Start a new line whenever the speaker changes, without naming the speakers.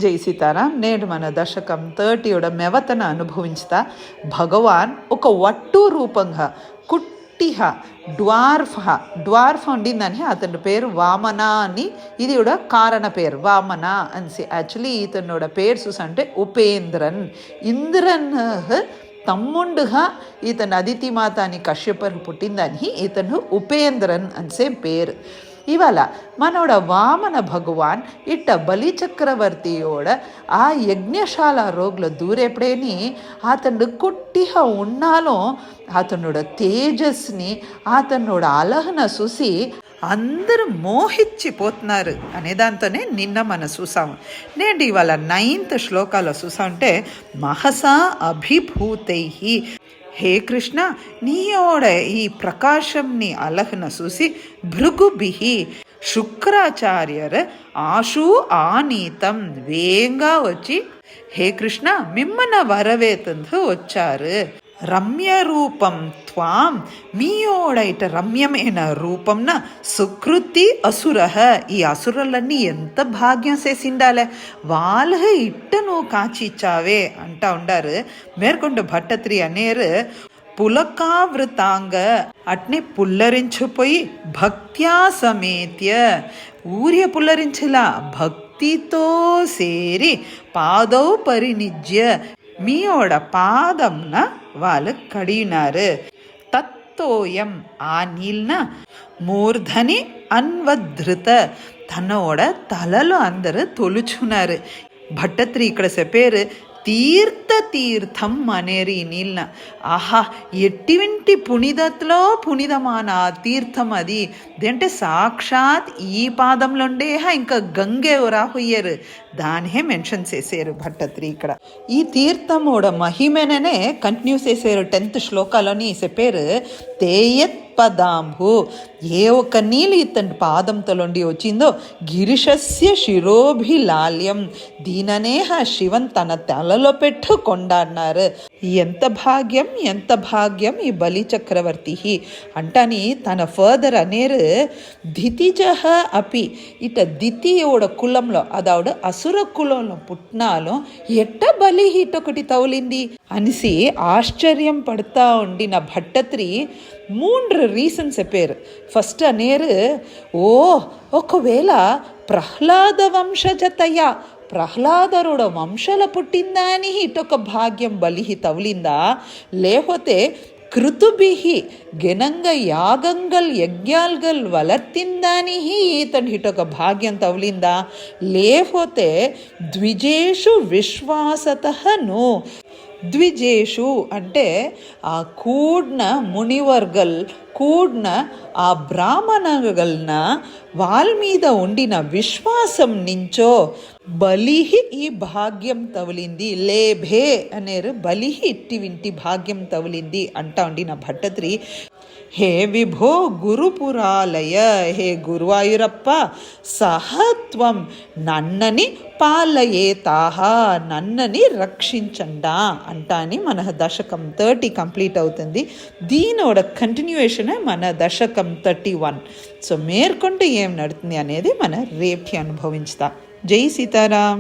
జై సీతారాం. నేడు మన దశకం 30 మెవతన అనుభవించుతా. భగవాన్ ఒక వట్టు రూపంగా కుట్టిహ డ్వార్ఫ్ ఉండిందని అతని పేరు వామన అని. ఇది కూడా కారణ పేరు వామన అని. యాక్చువల్లీ ఇతనోட పేరు చూసంటే ఉపేంద్రన్. ఇంద్రన్ తమ్ముండుగా ఇతను అదితి మాత అని కశ్యపరు పుట్టిందని ఇతను ఉపేంద్రన్ అనిసే పేరు. ఇవాళ మనోட వామన భగవాన్ ఇట్ట బలి చక్రవర్తియోడ ఆ యజ్ఞశాల రోగుల దూరేపడేని అతను కుట్టిగా ఉన్నాలో అతనోட తేజస్ని అతనోడ అలహన చూసి అందరూ మోహించిపోతున్నారు అనే దాంతోనే నిన్న మనం చూసాము. నేను ఇవాళ 9th శ్లోకాలో చూసామంటే మహసా అభిభూతై, హే కృష్ణ నీయోడ ఈ ప్రకాశంని అలహన చూసి భృగుభిహి శుక్రాచార్యర్ ఆశు ఆనీతం వేగంగా వచ్చి హే కృష్ణ మిమ్మల్ని వరవేతందు వచ్చారు. రమ్య రూపం త్వాం మీయోడ ఇట రమ్యమైన రూపంన సుకృతి అసుర, ఈ అసురులన్నీ ఎంత భాగ్యం చేసిండాలే వాళ్ళ ఇట్ట నువ్వు కాచిచ్చావే అంటా ఉండారు. మేర్కొండ భట్టత్రి అనేరు పులకావృతాంగ అట్నే పుల్లరించిపోయి భక్త్యా సమేత్య ఊర్య పుల్లరించలా భక్తితో సేరి పాదౌ పరినిజ్య మీయోడ పాదంన వాళ్ళు కడిగినారు. తత్తోయం ఆ నీళ్ళ మూర్ధని అన్వధృత తనోడ తలలో అందరు తొలుచున్నారు. భట్టత్రి ఇక్కడ చెప్పారు తీర్థం అనేరు ఈ నీళ్ళ. ఆహా ఎట్టివింటి పునిదత్లో పునిదమాన తీర్థం అది అంటే సాక్షాత్ ఈ పాదంలో ఉండే ఇంకా గంగే రాహుయ్యారు దానిహే మెన్షన్ చేశారు భట్టత్రి ఇక్కడ. ఈ తీర్థమోడ మహిమనే కంటిన్యూ చేశారు 10th శ్లోకాలోని చెప్పారు. తేయత్ పదాంభు ఏ ఒక్క నీళ్ళు ఇతని పాదంతోండి వచ్చిందో గిరిశస్య శిరోభిలాల్యం దీననేహ శివన్ తన తలలో పెట్టుకొండాన్నారు. ఎంత భాగ్యం ఎంత భాగ్యం ఈ బలి చక్రవర్తి అంటని తన ఫర్దర్ అనేరు దితిజహ అపి ఇట దితియోడ కులంలో అదావుడు అసుర కులంలో పుట్టినాలో ఎట్ట బలి ఇటొకటి తౌలింది అనిసి ఆశ్చర్యం పడుతూ ఉండిన భట్టత్రి 3 రీజన్స్ చెప్పారు. ఫస్ట్ అనేరు ఒకవేళ ప్రహ్లాద వంశజతయ ప్రహ్లాదరుడ వంశల పుట్టిందా అని ఇటొక భాగ్యం బలిహి తౌలిందా, లేకపోతే కృతుభిహి ఘనంగా యాగంగల్ యజ్ఞాల్గల్ వలర్తిందాని ఇతని ఇటొక భాగ్యం తౌలిందా, లేకపోతే ద్విజేషు విశ్వాసత నో ద్విజేషు అంటే ఆ కూడ్న మునివర్గల్ కూడ్న ఆ బ్రాహ్మణగల్న వాళ్ళ మీద ఉండిన విశ్వాసం నుంచో బలిహి ఈ భాగ్యం తవలింది. లేభే అనేరు బలిహి ఇట్టి వింటి భాగ్యం తవలింది అంటా ఉండిన భట్టత్రి. హే విభో గురుపురాలయ, హే గురువాయూరప్ప సహత్వం నన్నని పాలయేతాహ నన్నని రక్షించండా అంటాని మన దశకం 30 కంప్లీట్ అవుతుంది. దీనోడ కంటిన్యూయేషన్ మన దశకం 31. సో మేర్కొంటే ఏం నడుతుంది అనేది మన రేపు అనుభవించుతా. జై సీతారాం.